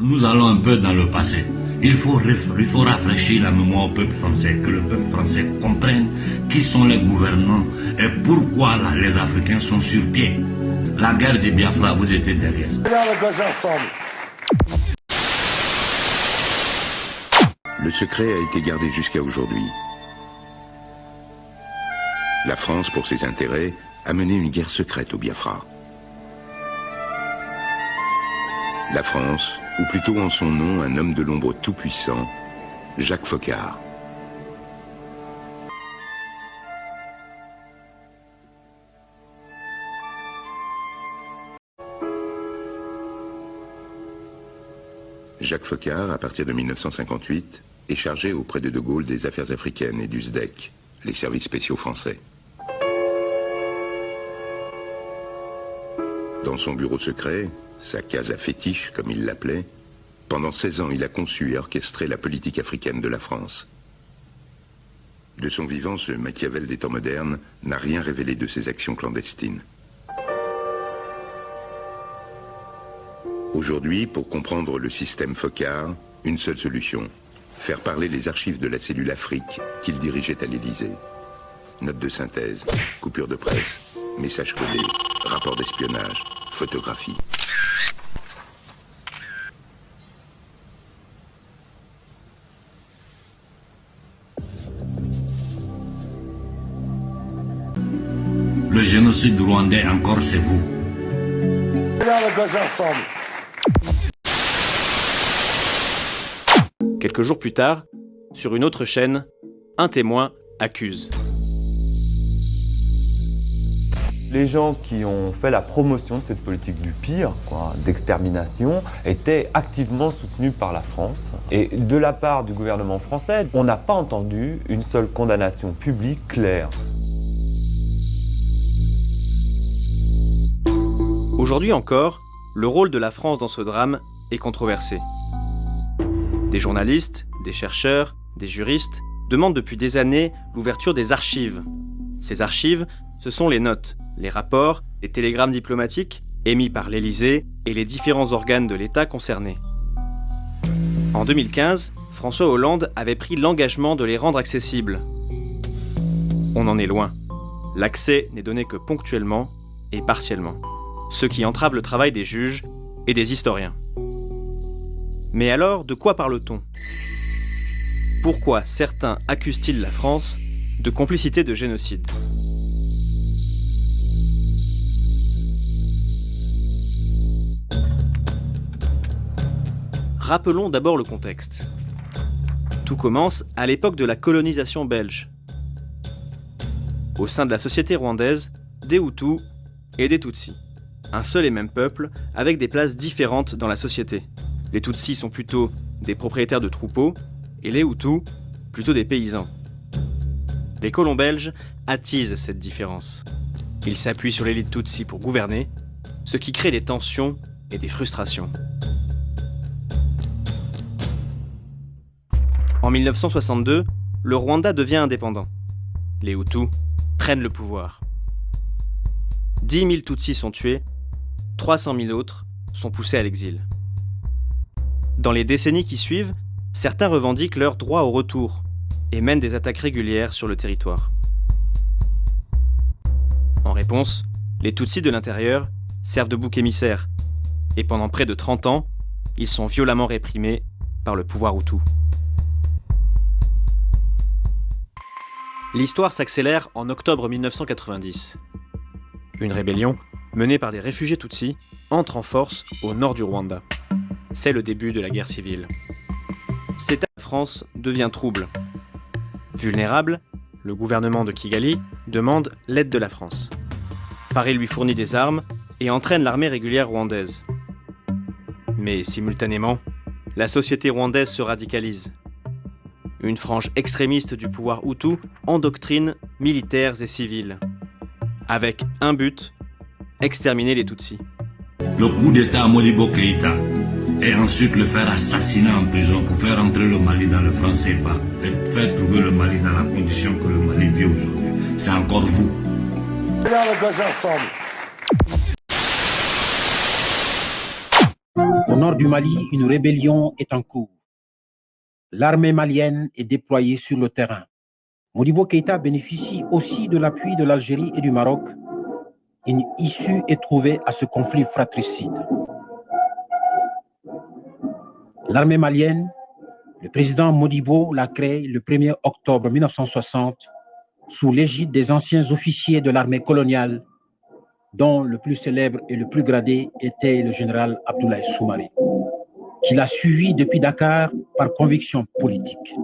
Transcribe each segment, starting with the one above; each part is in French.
Nous allons un peu dans le passé. Il faut rafraîchir la mémoire au peuple français, que le peuple français comprenne qui sont les gouvernants et pourquoi les Africains sont sur pied. La guerre de Biafra, vous étiez derrière ça. Le secret a été gardé jusqu'à aujourd'hui. La France, pour ses intérêts, a mené une guerre secrète au Biafra. La France, ou plutôt en son nom un homme de l'ombre tout-puissant, Jacques Foccart. Jacques Foccart, à partir de 1958, est chargé auprès de Gaulle des affaires africaines et du SDEC, les services spéciaux français. Dans son bureau secret, sa casa fétiche, comme il l'appelait, pendant 16 ans, il a conçu et orchestré la politique africaine de la France. De son vivant, ce Machiavel des temps modernes n'a rien révélé de ses actions clandestines. Aujourd'hui, pour comprendre le système Foccart, une seule solution, faire parler les archives de la cellule Afrique qu'il dirigeait à l'Élysée. Notes de synthèse, coupures de presse, messages codés, rapports d'espionnage, photographies. Le génocide rwandais, encore, c'est vous. Quelques jours plus tard, sur une autre chaîne, un témoin accuse. Les gens qui ont fait la promotion de cette politique du pire, d'extermination, étaient activement soutenus par la France. Et de la part du gouvernement français, on n'a pas entendu une seule condamnation publique claire. Aujourd'hui encore, le rôle de la France dans ce drame est controversé. Des journalistes, des chercheurs, des juristes demandent depuis des années l'ouverture des archives. Ces archives, ce sont les notes, les rapports, les télégrammes diplomatiques émis par l'Élysée et les différents organes de l'État concernés. En 2015, François Hollande avait pris l'engagement de les rendre accessibles. On en est loin. L'accès n'est donné que ponctuellement et partiellement, ce qui entrave le travail des juges et des historiens. Mais alors, de quoi parle-t-on ? Pourquoi certains accusent-ils la France de complicité de génocide ? Rappelons d'abord le contexte. Tout commence à l'époque de la colonisation belge. Au sein de la société rwandaise, des Hutus et des Tutsis. Un seul et même peuple avec des places différentes dans la société. Les Tutsis sont plutôt des propriétaires de troupeaux et les Hutus plutôt des paysans. Les colons belges attisent cette différence. Ils s'appuient sur l'élite Tutsi pour gouverner, ce qui crée des tensions et des frustrations. En 1962, le Rwanda devient indépendant. Les Hutus prennent le pouvoir. 10 000 Tutsis sont tués, 300 000 autres sont poussés à l'exil. Dans les décennies qui suivent, certains revendiquent leur droit au retour et mènent des attaques régulières sur le territoire. En réponse, les Tutsis de l'intérieur servent de bouc émissaire et pendant près de 30 ans, ils sont violemment réprimés par le pouvoir Hutu. L'histoire s'accélère en octobre 1990. Une rébellion, menée par des réfugiés Tutsis, entre en force au nord du Rwanda. C'est le début de la guerre civile. Cet état de France devient trouble. Vulnérable, le gouvernement de Kigali demande l'aide de la France. Paris lui fournit des armes et entraîne l'armée régulière rwandaise. Mais simultanément, la société rwandaise se radicalise. Une frange extrémiste du pouvoir Hutu endoctrine militaires et civils. Avec un but, exterminer les Tutsis. Le coup d'État à Modibo Keïta et ensuite le faire assassiner en prison pour faire entrer le Mali dans le franc CFA et faire trouver le Mali dans la condition que le Mali vit aujourd'hui. C'est encore vous. Regarde ensemble. Au nord du Mali, une rébellion est en cours. L'armée malienne est déployée sur le terrain. Modibo Keïta bénéficie aussi de l'appui de l'Algérie et du Maroc. Une issue est trouvée à ce conflit fratricide. L'armée malienne, le président Modibo l'a créée le 1er octobre 1960 sous l'égide des anciens officiers de l'armée coloniale, dont le plus célèbre et le plus gradé était le général Abdoulaye Soumaré, qui l'a suivi depuis Dakar par conviction politique.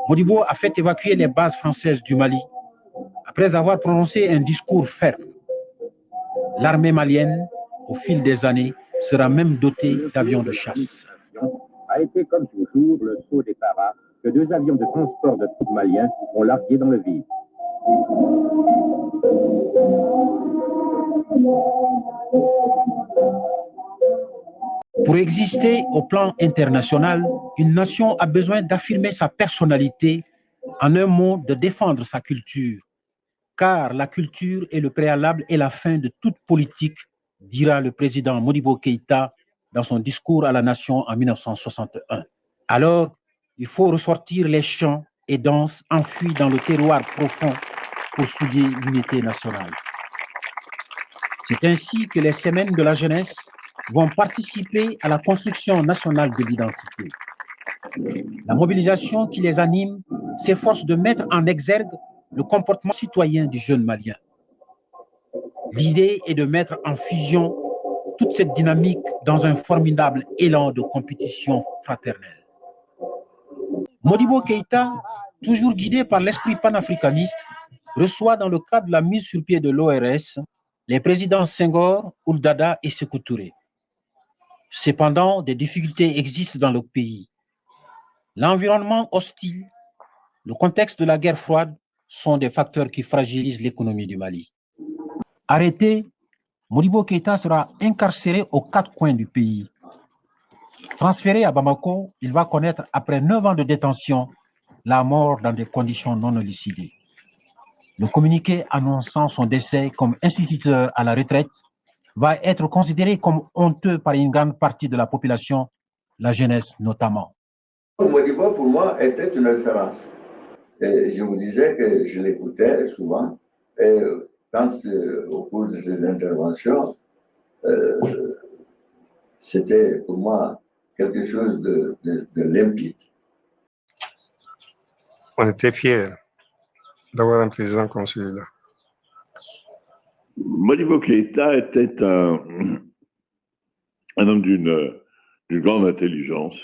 Modibo a fait évacuer les bases françaises du Mali après avoir prononcé un discours ferme. L'armée malienne, au fil des années, sera même dotée d'avions de chasse. A été comme toujours le saut des paras que 2 avions de transport de troupes maliens ont largué dans le vide. Pour exister au plan international, une nation a besoin d'affirmer sa personnalité, en un mot, de défendre sa culture. Car la culture est le préalable et la fin de toute politique, dira le président Modibo Keïta dans son discours à la nation en 1961. Alors, il faut ressortir les chants et danses enfouis dans le terroir profond pour souder l'unité nationale. C'est ainsi que les semaines de la jeunesse vont participer à la construction nationale de l'identité. La mobilisation qui les anime s'efforce de mettre en exergue le comportement citoyen du jeune malien. L'idée est de mettre en fusion toute cette dynamique dans un formidable élan de compétition fraternelle. Modibo Keïta, toujours guidé par l'esprit panafricaniste, reçoit dans le cadre de la mise sur pied de l'ORS les présidents Senghor, Ouldada et Sékou Touré. Cependant, des difficultés existent dans le pays. L'environnement hostile, le contexte de la guerre froide sont des facteurs qui fragilisent l'économie du Mali. Arrêté, Modibo Keïta sera incarcéré aux 4 coins du pays. Transféré à Bamako, il va connaître, après 9 ans de détention, la mort dans des conditions non élucidées. Le communiqué annonçant son décès comme instituteur à la retraite va être considéré comme honteux par une grande partie de la population, la jeunesse notamment. Modibo, pour moi, était une référence. Et je vous disais que je l'écoutais souvent. Et quand, au cours de ses interventions, c'était pour moi quelque chose de limpide. On était fiers d'avoir un président comme celui-là. Modibo Keïta était un homme d'une grande intelligence,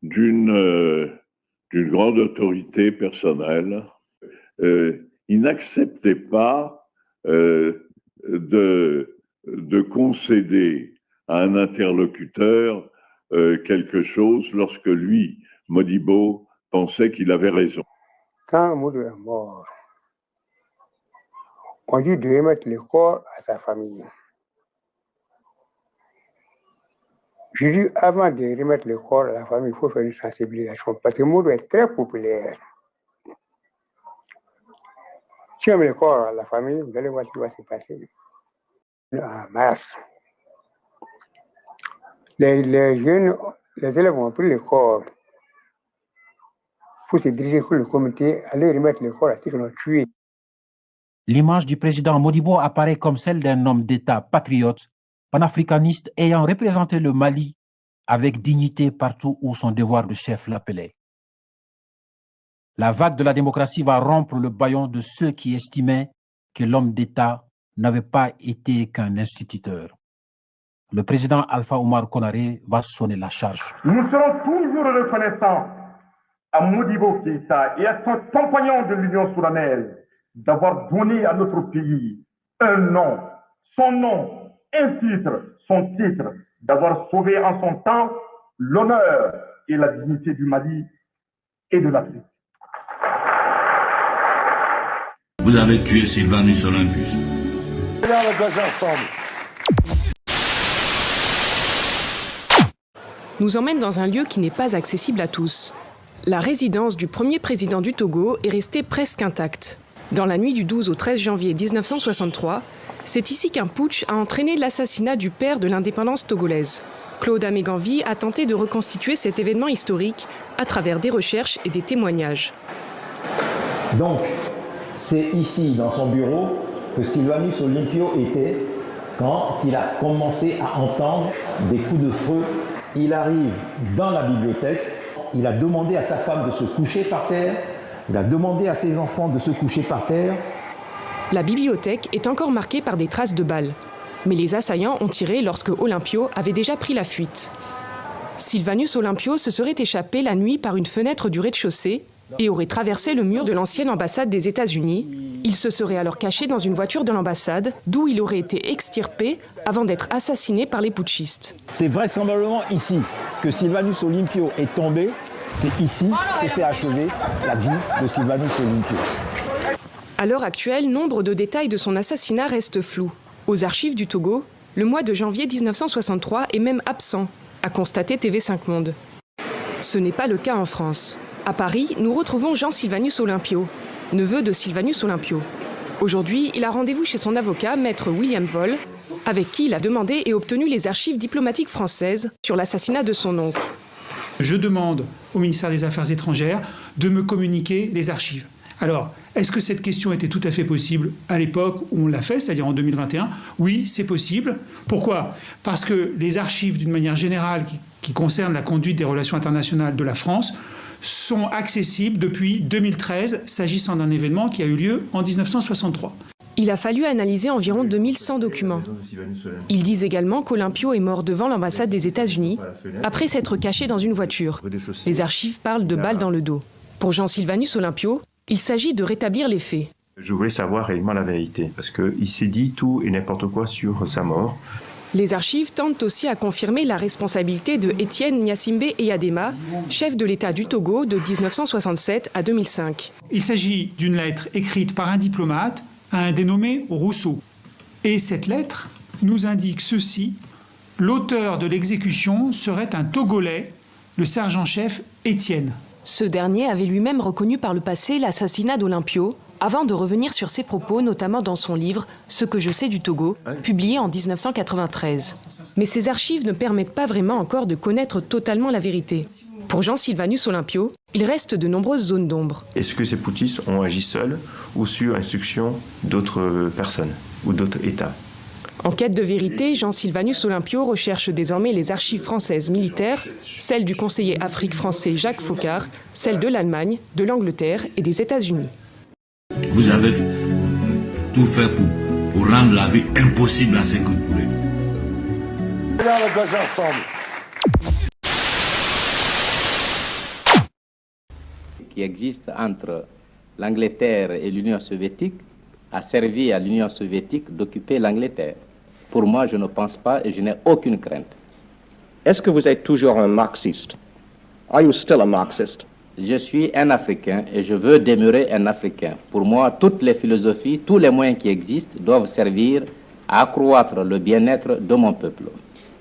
d'une grande autorité personnelle. Il n'acceptait pas de concéder à un interlocuteur quelque chose lorsque lui, Modibo, pensait qu'il avait raison. Quand Modibo est mort, on dit de remettre le corps à sa famille. Je dis, avant de remettre le corps à la famille, il faut faire une sensibilisation, parce que Modibo est très populaire. Si on met le corps à la famille, vous allez voir ce qui va se passer. En mars, les jeunes, les élèves ont pris le corps pour se diriger sur le comité, aller remettre le corps à ceux qui l'ont tué. L'image du président Modibo apparaît comme celle d'un homme d'État patriote, panafricaniste, ayant représenté le Mali avec dignité partout où son devoir de chef l'appelait. La vague de la démocratie va rompre le bâillon de ceux qui estimaient que l'homme d'État n'avait pas été qu'un instituteur. Le président Alpha Oumar Konaré va sonner la charge. Nous serons toujours reconnaissants à Modibo Keïta et à son compagnon de l'Union soudanaise d'avoir donné à notre pays un nom, son nom, un titre, son titre, d'avoir sauvé en son temps l'honneur et la dignité du Mali et de l'Afrique. Vous avez tué Sylvanus Olympus. Nous emmène dans un lieu qui n'est pas accessible à tous, La résidence du premier président du Togo est restée presque intacte. Dans la nuit du 12 au 13 janvier 1963, c'est ici qu'un putsch a entraîné l'assassinat du père de l'indépendance togolaise. Claude Améganvi a tenté de reconstituer cet événement historique à travers des recherches et des témoignages. Donc, c'est ici, dans son bureau, que Sylvanus Olympio était quand il a commencé à entendre des coups de feu. Il arrive dans la bibliothèque, il a demandé à sa femme de se coucher par terre, il a demandé à ses enfants de se coucher par terre. La bibliothèque est encore marquée par des traces de balles. Mais les assaillants ont tiré lorsque Olympio avait déjà pris la fuite. Sylvanus Olympio se serait échappé la nuit par une fenêtre du rez-de-chaussée et aurait traversé le mur de l'ancienne ambassade des États-Unis. Il se serait alors caché dans une voiture de l'ambassade, d'où il aurait été extirpé avant d'être assassiné par les putschistes. C'est vraisemblablement ici que Sylvanus Olympio est tombé. C'est ici que s'est achevée la vie de Sylvanus Olympio. À l'heure actuelle, nombre de détails de son assassinat restent flous. Aux archives du Togo, le mois de janvier 1963 est même absent, a constaté TV5 Monde. Ce n'est pas le cas en France. À Paris, nous retrouvons Jean Sylvanus Olympio, neveu de Sylvanus Olympio. Aujourd'hui, il a rendez-vous chez son avocat, maître William Voll, avec qui il a demandé et obtenu les archives diplomatiques françaises sur l'assassinat de son oncle. Je demande au ministère des Affaires étrangères de me communiquer les archives. Alors, est-ce que cette question était tout à fait possible à l'époque où on l'a fait, c'est-à-dire en 2021 ? Oui, c'est possible. Pourquoi ? Parce que les archives, d'une manière générale, qui concernent la conduite des relations internationales de la France, sont accessibles depuis 2013, s'agissant d'un événement qui a eu lieu en 1963. Il a fallu analyser environ 2100 documents. Ils disent également qu'Olympio est mort devant l'ambassade des États-Unis, après s'être caché dans une voiture. Les archives parlent de balles dans le dos. Pour Jean Sylvanus Olympio, il s'agit de rétablir les faits. Je voulais savoir réellement la vérité, parce qu'il s'est dit tout et n'importe quoi sur sa mort. Les archives tentent aussi à confirmer la responsabilité de Étienne Gnassingbé Eyadema, chef de l'État du Togo de 1967 à 2005. Il s'agit d'une lettre écrite par un diplomate à un dénommé Rousseau. Et cette lettre nous indique ceci: l'auteur de l'exécution serait un Togolais, le sergent-chef Étienne. Ce dernier avait lui-même reconnu par le passé l'assassinat d'Olympio, avant de revenir sur ses propos, notamment dans son livre « Ce que je sais du Togo », publié en 1993. Mais ces archives ne permettent pas vraiment encore de connaître totalement la vérité. Pour Jean Sylvanus Olympio, il reste de nombreuses zones d'ombre. Est-ce que ces putschistes ont agi seuls ou sur instruction d'autres personnes ou d'autres États ? En quête de vérité, Jean Sylvanus Olympio recherche désormais les archives françaises militaires, celles du conseiller Afrique français Jacques Faucard, celles de l'Allemagne, de l'Angleterre et des États-Unis. Vous avez tout fait pour rendre la vie impossible à ces coups de poulet. On va passer ensemble. Qui existe entre l'Angleterre et l'Union soviétique a servi à l'Union soviétique d'occuper l'Angleterre. Pour moi, je ne pense pas et je n'ai aucune crainte. Est-ce que vous êtes toujours un marxiste? Are you still a Marxist? Je suis un Africain et je veux demeurer un Africain. Pour moi, toutes les philosophies, tous les moyens qui existent doivent servir à accroître le bien-être de mon peuple.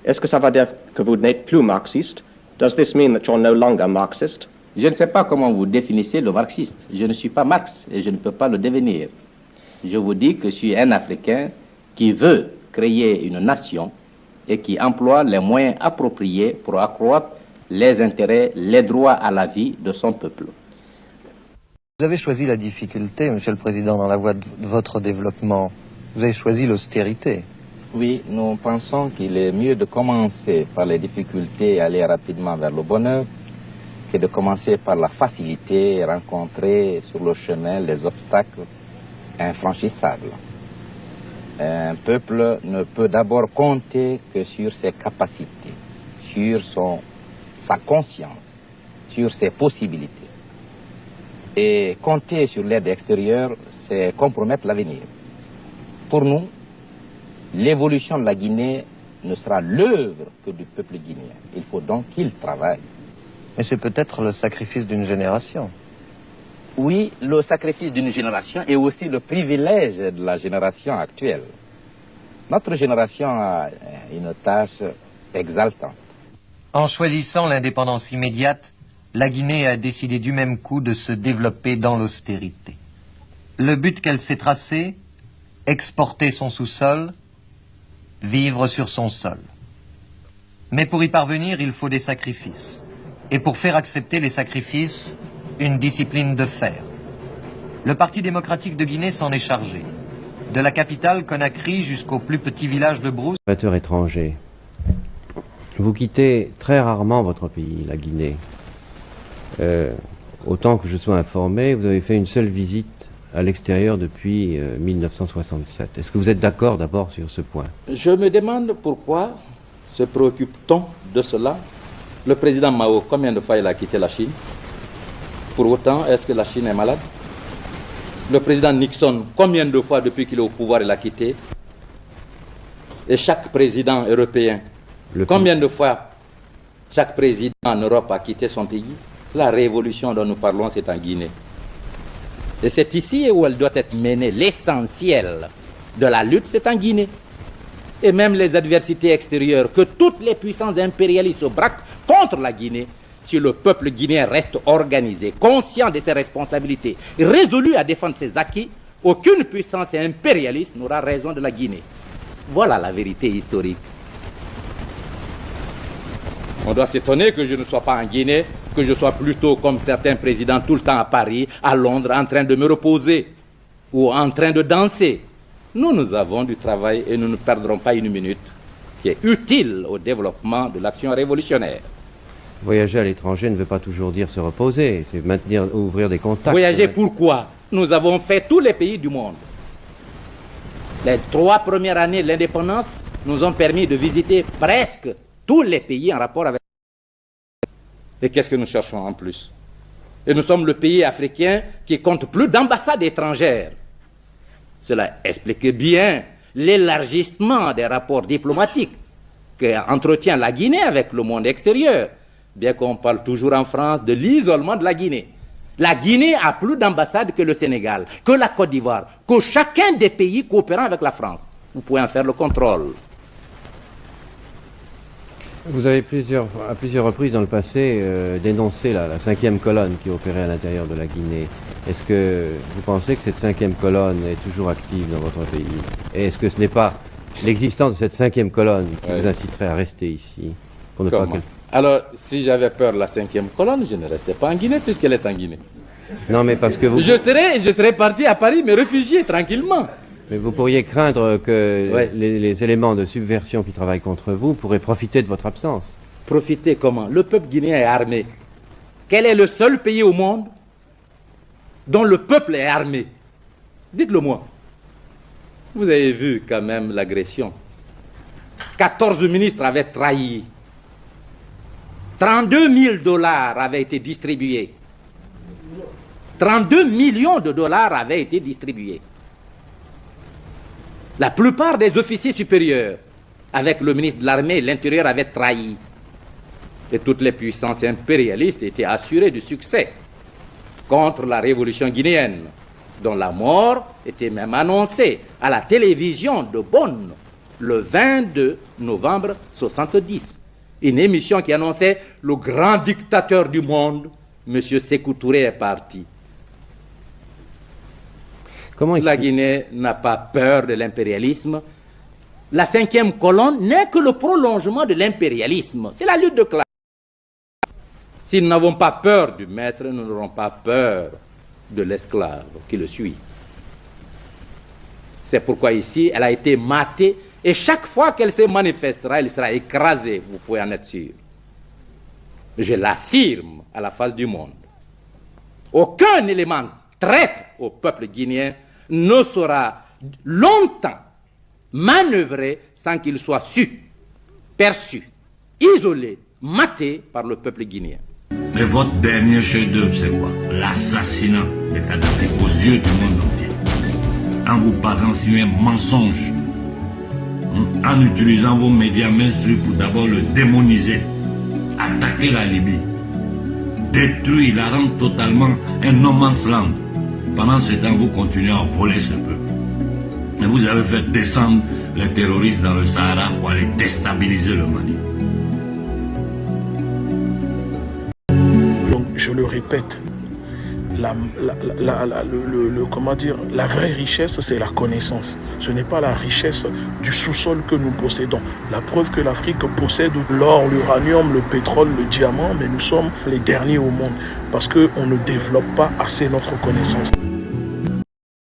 Est-ce que ça veut dire que vous n'êtes plus marxiste? Does this mean that you're no longer Marxist? Je ne sais pas comment vous définissez le marxiste. Je ne suis pas Marx et je ne peux pas le devenir. Je vous dis que je suis un Africain qui veut créer une nation et qui emploie les moyens appropriés pour accroître les intérêts, les droits à la vie de son peuple. Vous avez choisi la difficulté, Monsieur le Président, dans la voie de votre développement. Vous avez choisi l'austérité. Oui, nous pensons qu'il est mieux de commencer par les difficultés et aller rapidement vers le bonheur que de commencer par la facilité et rencontrer sur le chemin les obstacles infranchissables. Un peuple ne peut d'abord compter que sur ses capacités, sur sa conscience, sur ses possibilités. Et compter sur l'aide extérieure, c'est compromettre l'avenir. Pour nous, l'évolution de la Guinée ne sera l'œuvre que du peuple guinéen. Il faut donc qu'il travaille. Mais c'est peut-être le sacrifice d'une génération. Oui, le sacrifice d'une génération et aussi le privilège de la génération actuelle. Notre génération a une tâche exaltante. En choisissant l'indépendance immédiate, la Guinée a décidé du même coup de se développer dans l'austérité. Le but qu'elle s'est tracé, exporter son sous-sol, vivre sur son sol. Mais pour y parvenir, il faut des sacrifices. Et pour faire accepter les sacrifices, une discipline de fer. Le Parti démocratique de Guinée s'en est chargé. De la capitale Conakry jusqu'au plus petit village de Brousse. Étranger. Vous quittez très rarement votre pays, la Guinée. Autant que je sois informé, vous avez fait une seule visite à l'extérieur depuis 1967. Est-ce que vous êtes d'accord d'abord sur ce point? Je me demande pourquoi se préoccupe-t-on de cela. Le président Mao, combien de fois il a quitté la Chine? Pour autant, est-ce que la Chine est malade? Le président Nixon, combien de fois depuis qu'il est au pouvoir il a quitté? Et chaque président européen, combien de fois chaque président en Europe a quitté son pays? La révolution dont nous parlons, c'est en Guinée. Et c'est ici où elle doit être menée. L'essentiel de la lutte, c'est en Guinée. Et même les adversités extérieures, que toutes les puissances impérialistes se braquent contre la Guinée, si le peuple guinéen reste organisé, conscient de ses responsabilités, résolu à défendre ses acquis, aucune puissance impérialiste n'aura raison de la Guinée. Voilà la vérité historique. On doit s'étonner que je ne sois pas en Guinée, que je sois plutôt comme certains présidents tout le temps à Paris, à Londres, en train de me reposer ou en train de danser. Nous avons du travail et nous ne perdrons pas une minute qui est utile au développement de l'action révolutionnaire. Voyager à l'étranger ne veut pas toujours dire se reposer, c'est maintenir, ouvrir des contacts. Voyager pourquoi? Nous avons fait tous les pays du monde. Les 3 premières années de l'indépendance nous ont permis de visiter presque tous les pays en rapport avec... Et qu'est-ce que nous cherchons en plus? Et nous sommes le pays africain qui compte plus d'ambassades étrangères. Cela explique bien l'élargissement des rapports diplomatiques qu'entretient la Guinée avec le monde extérieur. Bien qu'on parle toujours en France de l'isolement de la Guinée. La Guinée a plus d'ambassades que le Sénégal, que la Côte d'Ivoire, que chacun des pays coopérant avec la France. Vous pouvez en faire le contrôle. Vous avez à plusieurs reprises dans le passé dénoncé la 5e colonne qui opérait à l'intérieur de la Guinée. Est-ce que vous pensez que cette 5e colonne est toujours active dans votre pays? Et est-ce que ce n'est pas l'existence de cette 5e colonne qui vous inciterait à rester ici pour ne pas Alors, si j'avais peur de la 5e colonne, je ne restais pas en Guinée puisqu'elle est en Guinée. Non, mais parce que vous... Je serais parti à Paris, me réfugier tranquillement. Mais vous pourriez craindre que les éléments de subversion qui travaillent contre vous pourraient profiter de votre absence. Profiter comment? Le peuple guinéen est armé. Quel est le seul pays au monde dont le peuple est armé? Dites-le moi. Vous avez vu quand même l'agression. 14 ministres avaient trahi. 32 000 dollars avaient été distribués. 32 millions de dollars avaient été distribués. La plupart des officiers supérieurs, avec le ministre de l'Armée et de l'Intérieur, avaient trahi. Et toutes les puissances impérialistes étaient assurées du succès contre la révolution guinéenne, dont la mort était même annoncée à la télévision de Bonn le 22 novembre 1970. Une émission qui annonçait le grand dictateur du monde, M. Sékou Touré, est parti. La Guinée n'a pas peur de l'impérialisme. La 5e colonne n'est que le prolongement de l'impérialisme. C'est la lutte de classe. Si nous n'avons pas peur du maître, nous n'aurons pas peur de l'esclave qui le suit. C'est pourquoi ici, elle a été matée et chaque fois qu'elle se manifestera, elle sera écrasée, vous pouvez en être sûr. Je l'affirme à la face du monde. Aucun élément traître au peuple guinéen ne sera longtemps manœuvré sans qu'il soit su, perçu, isolé, maté par le peuple guinéen. Mais votre dernier chef-d'œuvre, c'est quoi? L'assassinat de Kadhafi aux yeux du monde entier. En vous basant sur un mensonge, en utilisant vos médias mainstream pour d'abord le démoniser, attaquer la Libye, détruire, la rendre totalement un no man's land. Pendant ce temps, vous continuez à voler ce peuple. Et vous avez fait descendre les terroristes dans le Sahara pour aller déstabiliser le Mali. Donc, répète, la vraie richesse, c'est la connaissance. Ce n'est pas la richesse du sous-sol que nous possédons. La preuve que l'Afrique possède l'or, l'uranium, le pétrole, le diamant, mais nous sommes les derniers au monde parce qu'on ne développe pas assez notre connaissance.